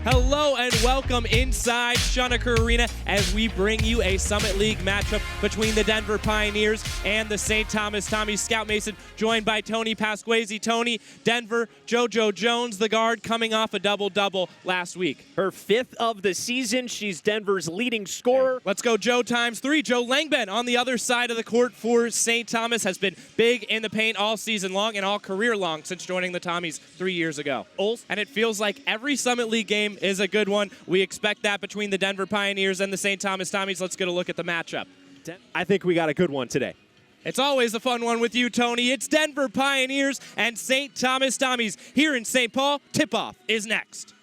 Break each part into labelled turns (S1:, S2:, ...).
S1: Hello and welcome inside Schoenecker Arena as we bring you a Summit League matchup between the Denver Pioneers and the St. Thomas Tommies. Scout Mason joined by Tony Pasquesi. Tony, Denver, JoJo Jones, the guard, coming off a double-double last week.
S2: Her fifth of the season. She's Denver's leading scorer.
S1: Let's go Joe times three. Joe Langben on the other side of the court for St. Thomas has been big in the paint all season long and all career long since joining the Tommies 3 years ago. And it feels like every Summit League game is a good one. We expect that between the Denver Pioneers and the St. Thomas Tommies. Let's get a look at the matchup.
S2: I think we got a good one today.
S1: It's always a fun one with you, Tony. It's Denver Pioneers and St. Thomas Tommies here in St. Paul. Tip-off is next.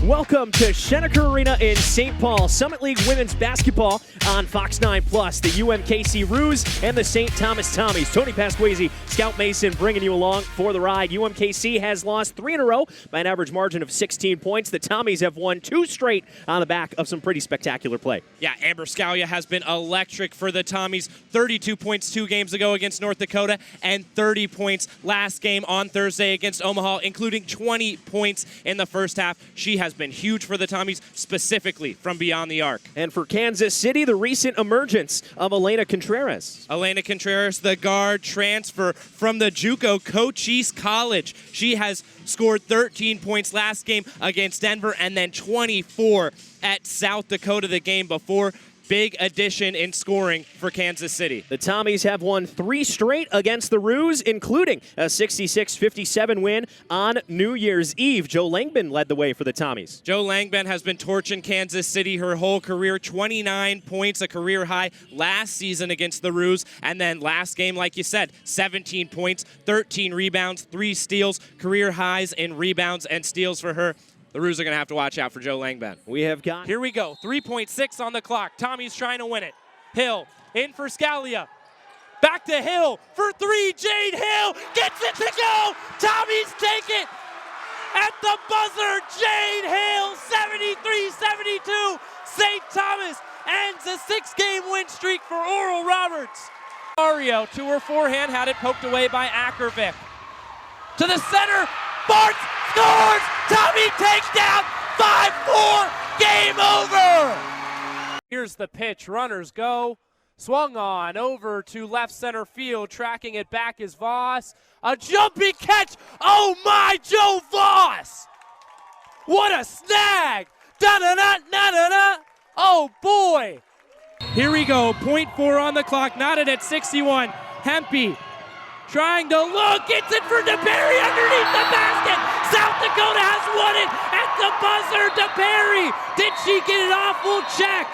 S2: Welcome to Schoenecker Arena in St. Paul. Summit League Women's Basketball on Fox 9+. The UMKC Roos and the St. Thomas Tommies. Tony Pasquesi, Scout Mason bringing you along for the ride. UMKC has lost 3 in a row by an average margin of 16 points. The Tommies have won 2 straight on the back of some pretty spectacular play.
S1: Yeah, Amber Scalia has been electric for the Tommies. 32 points 2 games ago against North Dakota and 30 points last game on Thursday against Omaha, including 20 points in the first half. She has been huge for the Tommies, specifically from beyond the arc.
S2: And for Kansas City, the recent emergence of Elena Contreras.
S1: Elena Contreras, the guard transfer from the JUCO Cochise College. She has scored 13 points last game against Denver and then 24 at South Dakota the game before. Big addition in scoring for Kansas City.
S2: The Tommies have won 3 straight against the Roos, including a 66-57 win on New Year's Eve. Joe Langben led the way for the Tommies.
S1: Joe Langben has been torching Kansas City her whole career. 29 points, a career high last season against the Roos. And then last game, like you said, 17 points, 13 rebounds, 3 steals, career highs in rebounds and steals for her. The Roos are going to have to watch out for Joe Langben.
S2: We have got...
S1: Here we go. 3.6 on the clock. Tommy's trying to win it. Hill in for Scalia. Back to Hill for 3. Jade Hill gets it to go. Tommy's take it at the buzzer. Jade Hill, 73-72. St. Thomas ends a 6-game win streak for Oral Roberts. Mario to her forehand, had it poked away by Ackervik. To the center. Bartz scores! Tommy takes down 5-4. Game over! Here's the pitch. Runners go. Swung on over to left center field. Tracking it back is Voss. A jumping catch. Oh my, Joe Voss! What a snag! Da-da-da-da-da-da! Oh boy! Here we go. 0.4 on the clock. Knotted at 61. Hempy trying to look, gets it for DeBerry underneath the basket. South Dakota has won it at the buzzer. DeBerry, did she get it off? We'll check.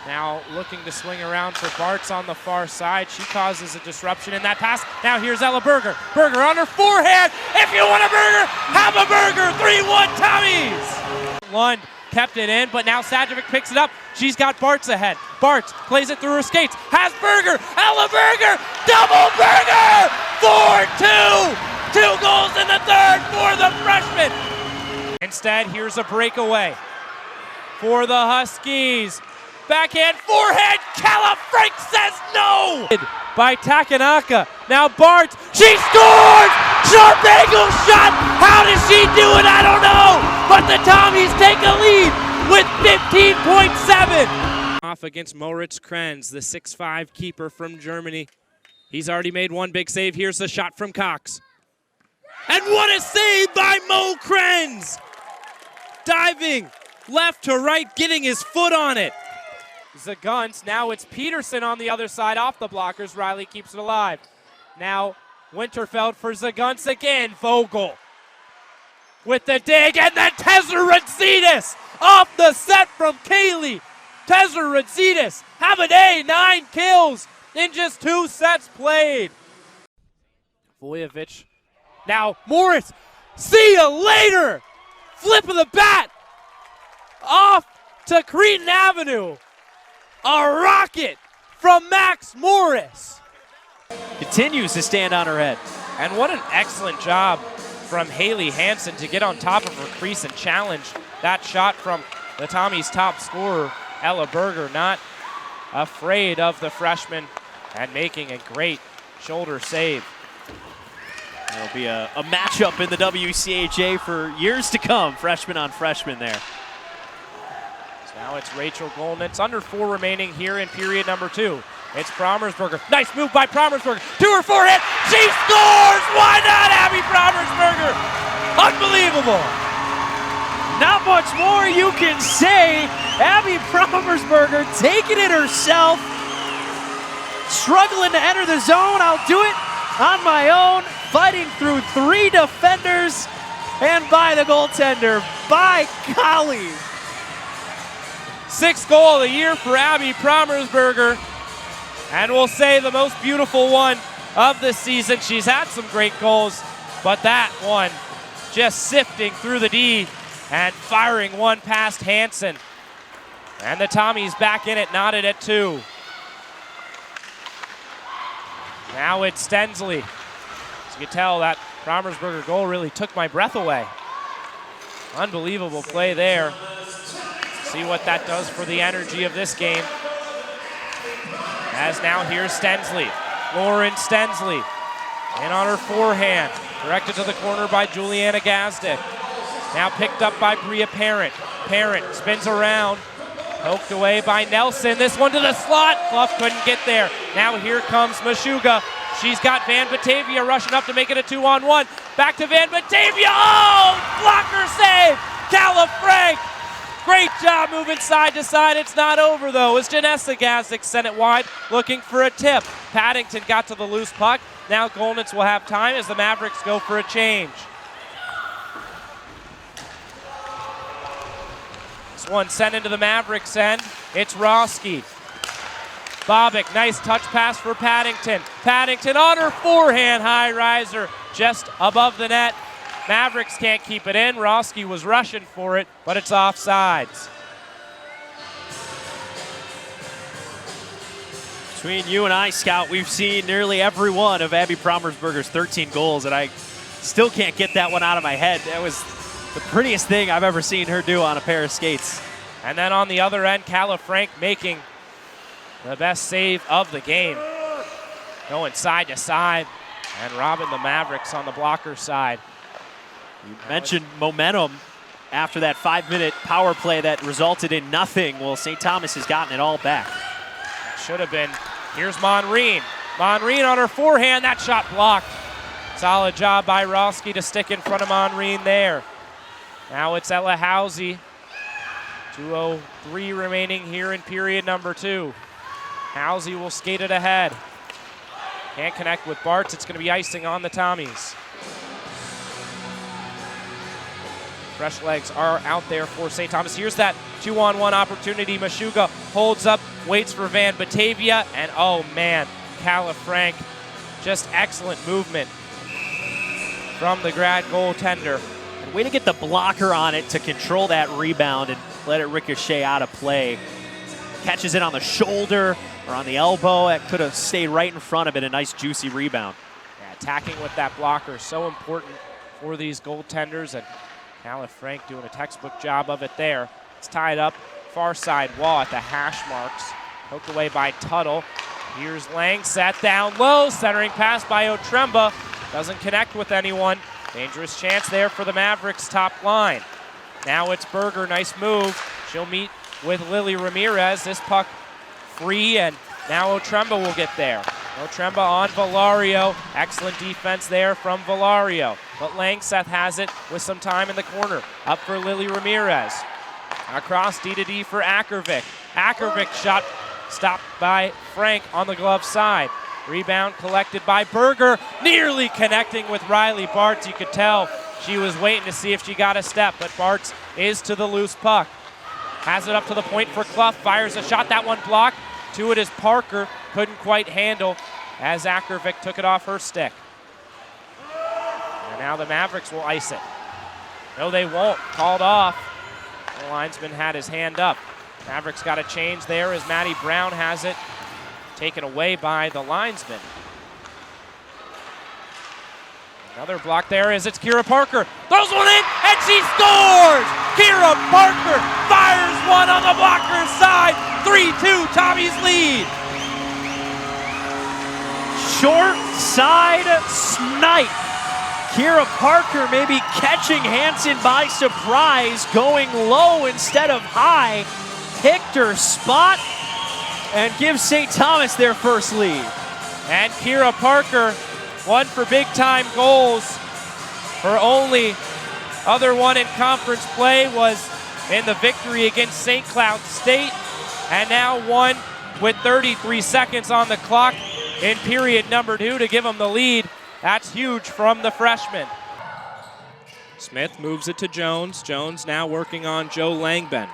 S1: Now looking to swing around for Bartz on the far side. She causes a disruption in that pass. Now here's Ella Berger. Berger on her forehand. If you want a burger, have a burger. 3-1 Tommies. Lund kept it in, but now Sajovic picks it up. She's got Bartz ahead. Bartz plays it through her skates. Has Berger. Ella Berger. Double Berger. 4-2. 2 goals in the third for the freshman. Instead, here's a breakaway for the Huskies. Backhand, forehand. Kella Frank says no. By Takanaka. Now Bartz. She scores. Sharp angle shot. How does she do it? I don't know. But the Tommies take a lead with 15.7. Off against Moritz Krenz, the 6'5 keeper from Germany. He's already made 1 big save. Here's the shot from Cox. And what a save by Mo Krenz! Diving left to right, getting his foot on it. Zagunts, now it's Peterson on the other side off the blockers. Riley keeps it alive. Now Winterfeld for Zagunts again. Vogel with the dig, and then Tesser-Radzitis off the set from Kaylee. Tesser-Radzitis have a day, 9 kills in just 2 sets played. Vujovic. Now Morris, see you later. Flip of the bat off to Cretin Avenue. A rocket from Max Morris.
S2: Continues to stand on her head.
S1: And what an excellent job from Haley Hansen to get on top of her crease and challenge that shot from the Tommies' top scorer, Ella Berger. Not afraid of the freshman and making a great shoulder save.
S2: It'll be a matchup in the WCHA for years to come, freshman on freshman there.
S1: So now it's Rachel Golden. It's under 4 remaining here in period number 2. It's Promersberger. Nice move by Promersberger. To her forehand. She scores! Why not, Abby Promersberger? Unbelievable.
S2: Not much more you can say. Abby Promersberger taking it herself. Struggling to enter the zone. I'll do it on my own. Fighting through 3 defenders and by the goaltender. By golly.
S1: 6th goal of the year for Abby Promersberger. And we'll say the most beautiful one of the season. She's had some great goals, but that one just sifting through the D and firing one past Hansen. And the Tommies back in it, knotted at 2. Now it's Stensley. As you can tell, that Promersberger goal really took my breath away. Unbelievable play there. See what that does for the energy of this game. As now here's Stensley. Lauren Stensley in on her forehand. Directed to the corner by Juliana Gazdick. Now picked up by Bria Parent. Parent spins around. Poked away by Nelson. This one to the slot. Clough couldn't get there. Now here comes Meshuga. She's got Van Batavia rushing up to make it a 2-on-1. Back to Van Batavia. Oh! Blocker save! Calla Frank! Great job moving side to side. It's not over, though, as Janessa Gazdick sent it wide, looking for a tip. Paddington got to the loose puck. Now Golnitz will have time as the Mavericks go for a change. This one sent into the Mavericks end. It's Roski. Bobick, nice touch pass for Paddington. Paddington on her forehand, high riser, just above the net. Mavericks can't keep it in. Roski was rushing for it, but it's offsides.
S2: Between you and I, Scout, we've seen nearly every one of Abby Promersberger's 13 goals, and I still can't get that one out of my head. That was the prettiest thing I've ever seen her do on a pair of skates.
S1: And then on the other end, Calla Frank making the best save of the game. Going side to side and robbing the Mavericks on the blocker side.
S2: You mentioned momentum after that 5-minute power play that resulted in nothing. Well, St. Thomas has gotten it all back.
S1: Should have been. Here's Monreen. Monreen on her forehand. That shot blocked. Solid job by Roski to stick in front of Monreen there. Now it's Ella Housey. 2:03 remaining here in period number 2. Housey will skate it ahead. Can't connect with Bartz. It's going to be icing on the Tommies. Fresh legs are out there for St. Thomas. Here's that 2-on-1 opportunity. Meshuga holds up, waits for Van Batavia, and oh man, Calla Frank, just excellent movement from the grad goaltender.
S2: And way to get the blocker on it to control that rebound and let it ricochet out of play. Catches it on the shoulder or on the elbow. That could have stayed right in front of it. A nice juicy rebound.
S1: Yeah, attacking with that blocker, so important for these goaltenders, and Calla Frank doing a textbook job of it there. It's tied up, far side wall at the hash marks. Poked away by Tuttle. Here's Lang, sat down low, centering pass by Otremba. Doesn't connect with anyone. Dangerous chance there for the Mavericks top line. Now it's Berger, nice move. She'll meet with Lily Ramirez. This puck free, and now Otremba will get there. Otremba on Valario. Excellent defense there from Valario. But Langseth has it with some time in the corner. Up for Lily Ramirez. Across D to D for Ackervik. Ackervik shot stopped by Frank on the glove side. Rebound collected by Berger. Nearly connecting with Riley Bartz. You could tell she was waiting to see if she got a step, but Bartz is to the loose puck. Has it up to the point for Clough. Fires a shot. That one blocked. To it is Parker. Couldn't quite handle as Ackervik took it off her stick. And now the Mavericks will ice it. No, they won't. Called off. The linesman had his hand up. Mavericks got a change there as Maddie Brown has it taken away by the linesman. Another block there as it's Kira Parker. Throws one in and she scores! Kira Parker fires one on the blocker's side. 3-2, Tommy's lead.
S2: Short side snipe Kira Parker maybe catching Hansen by surprise, going low instead of high. Picked her spot and gives St. Thomas their first lead.
S1: And Kira Parker, one for big-time goals. Her only other one in conference play was in the victory against St. Cloud State. And now one with 33 seconds on the clock in period number 2 to give them the lead. That's huge from the freshman. Smith moves it to Jones. Jones now working on Joe Langben.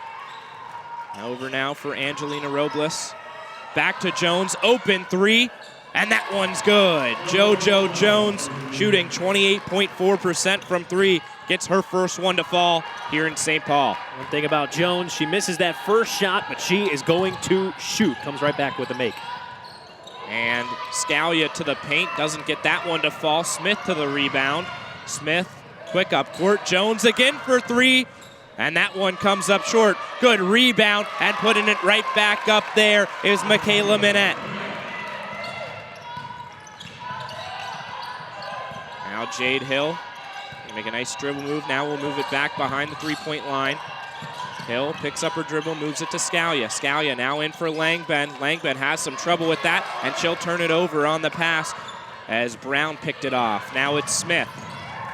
S1: Over now for Angelina Robles. Back to Jones, open 3, and that one's good. JoJo Jones shooting 28.4% from 3. Gets her first one to fall here in St. Paul.
S2: One thing about Jones, she misses that first shot, but she is going to shoot. Comes right back with a make.
S1: And Scalia to the paint, doesn't get that one to fall. Smith to the rebound. Smith, quick up court. Jones again for 3, and that one comes up short. Good rebound, and putting it right back up there is Michaela Minette. Now Jade Hill, make a nice dribble move. Now we'll move it back behind the three-point line. Hill picks up her dribble, moves it to Scalia. Scalia now in for Langben. Langben has some trouble with that, and she'll turn it over on the pass as Brown picked it off. Now it's Smith.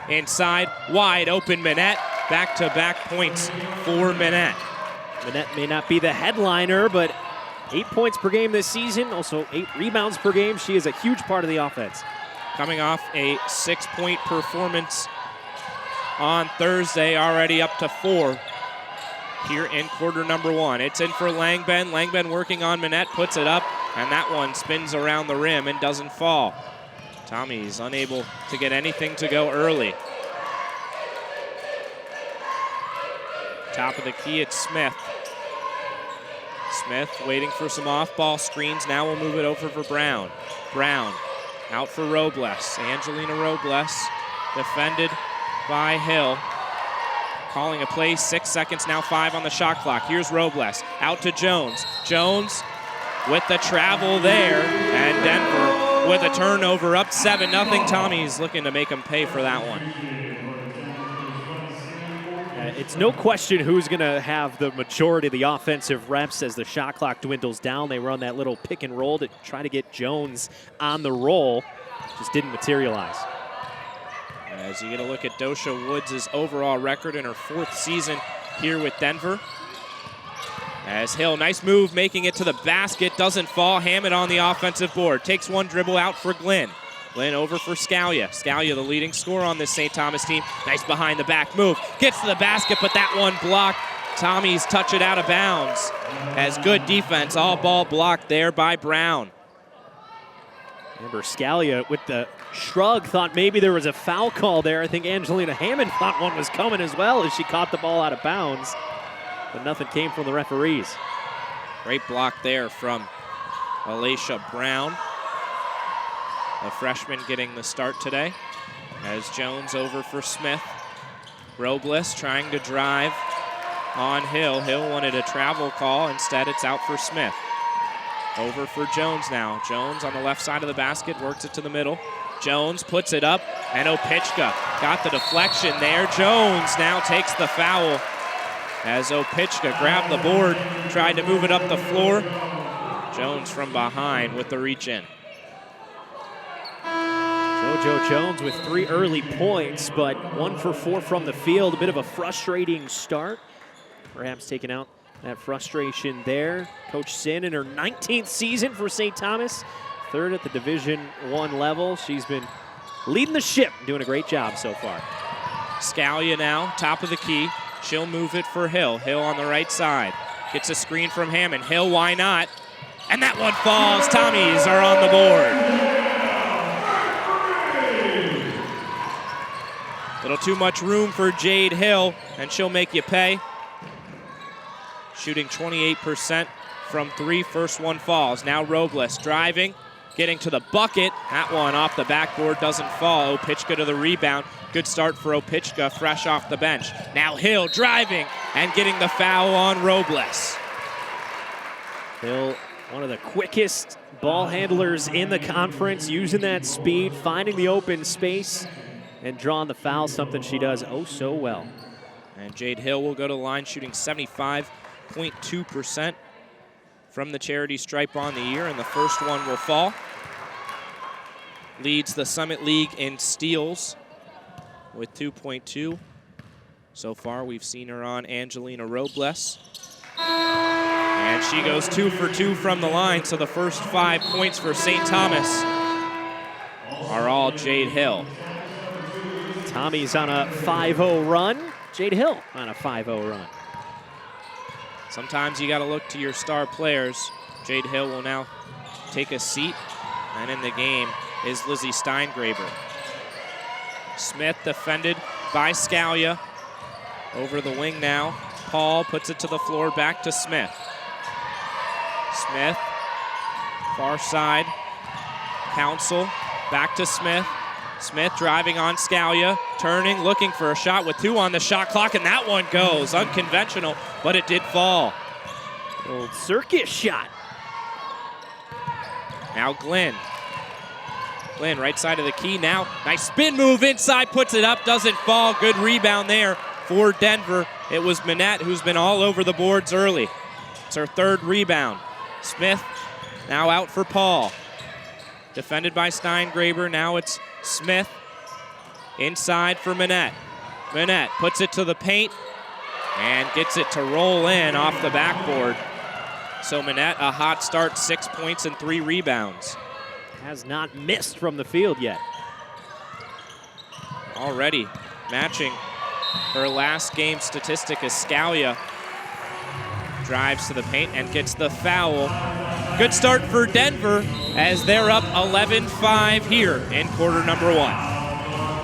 S1: Inside, wide open Minette. Back-to-back points for Minette.
S2: Minette may not be the headliner, but 8 points per game this season, also 8 rebounds per game. She is a huge part of the offense.
S1: Coming off a 6-point performance on Thursday, already up to 4 here in quarter number 1. It's in for Langben. Langben working on Minette, puts it up, and that one spins around the rim and doesn't fall. Tommy's unable to get anything to go early. Top of the key, it's Smith. Smith waiting for some off-ball screens. Now we'll move it over for Brown. Brown out for Robles. Angelina Robles defended by Hill. Calling a play, 6 seconds, now 5 on the shot clock. Here's Robles, out to Jones. Jones with the travel there, and Denver with a turnover, up 7-0. Tommy's looking to make them pay for that one.
S2: It's no question who's going to have the majority of the offensive reps as the shot clock dwindles down. They run that little pick and roll to try to get Jones on the roll. Just didn't materialize.
S1: As you get a look at Dosha Woods' overall record in her 4th season here with Denver. As Hill, nice move, making it to the basket, doesn't fall. Hammond on the offensive board, takes one dribble out for Glenn. Glenn over for Scalia. Scalia, the leading scorer on this St. Thomas team. Nice behind the back move, gets to the basket, but that one blocked. Tommy's touch it out of bounds. As good defense, all ball blocked there by Brown.
S2: Remember, Scalia with the shrug thought maybe there was a foul call there. I think Angelina Hammond thought one was coming as well as she caught the ball out of bounds, but nothing came from the referees.
S1: Great block there from Alacia Brown, a freshman getting the start today. As Jones over for Smith. Robles trying to drive on Hill. Hill wanted a travel call. Instead, it's out for Smith. Over for Jones now. Jones on the left side of the basket, works it to the middle. Jones puts it up, and Opichka got the deflection there. Jones now takes the foul as Opichka grabbed the board, tried to move it up the floor. Jones from behind with the reach in.
S2: JoJo Jones with 3 early points, but 1 for 4 from the field. A bit of a frustrating start. Perhaps taking out that frustration there. Coach Sin in her 19th season for St. Thomas. 3rd at the Division I level. She's been leading the ship, doing a great job so far.
S1: Scalia now, top of the key. She'll move it for Hill. Hill on the right side. Gets a screen from Hammond. Hill, why not? And that one falls. Tommies are on the board. Little too much room for Jade Hill, and she'll make you pay. Shooting 28% from 3, first one falls. Now Robles driving, getting to the bucket. That one off the backboard doesn't fall. Opichka to the rebound. Good start for Opichka, fresh off the bench. Now Hill driving and getting the foul on Robles.
S2: Hill, one of the quickest ball handlers in the conference, using that speed, finding the open space. and drawing the foul, something she does oh so well.
S1: And Jade Hill will go to the line shooting 75.2% from the charity stripe on the year, and the first one will fall. Leads the Summit League in steals with 2.2. So far, we've seen her on Angelina Robles. And she goes 2 for 2 from the line, so the first 5 points for St. Thomas are all Jade Hill.
S2: Tommy's on a 5-0 run. Jade Hill on a 5-0 run.
S1: Sometimes you got to look to your star players. Jade Hill will now take a seat, and in the game is Lizzie Steingraber. Smith defended by Scalia. Over the wing now. Paul puts it to the floor, back to Smith. Smith, far side. Council, back to Smith. Smith driving on Scalia, turning, looking for a shot with 2 on the shot clock, and that one goes. Unconventional, but it did fall.
S2: Old circus shot.
S1: Now Glenn. Glenn, right side of the key now. Nice spin move inside, puts it up, doesn't fall. Good rebound there for Denver. It was Manette who's been all over the boards early. It's her 3rd rebound. Smith now out for Paul. Defended by Steingraber. Now it's Smith inside for Manette. Manette puts it to the paint and gets it to roll in off the backboard. So Manette, a hot start, 6 points and 3 rebounds.
S2: Has not missed from the field yet.
S1: Already matching her last game statistic as Scalia drives to the paint and gets the foul. Good start for Denver as they're up 11-5 here in quarter number 1.